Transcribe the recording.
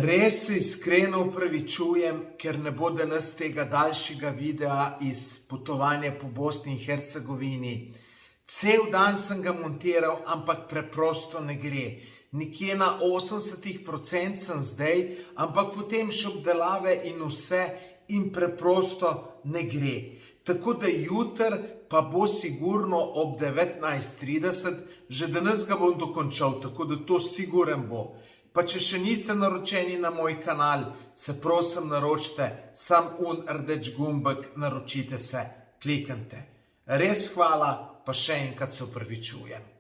Res se iskreno opravičujem, ker ne bo danes tega daljšega videa iz potovanja po Bosni in Hercegovini. Cel dan sem ga montiral, ampak preprosto ne gre. Nekje na 80% sem zdaj, ampak potem še obdelave in vse in preprosto ne gre. Tako da jutri pa bo sigurno ob 19:30, že danes ga bom dokončal, tako da to siguren bo. Pa če še niste naročeni na moj kanal, se prosim naročite, sam rdeč gumbek, naročite se, kliknite. Res hvala, pa še enkrat se opravičujem.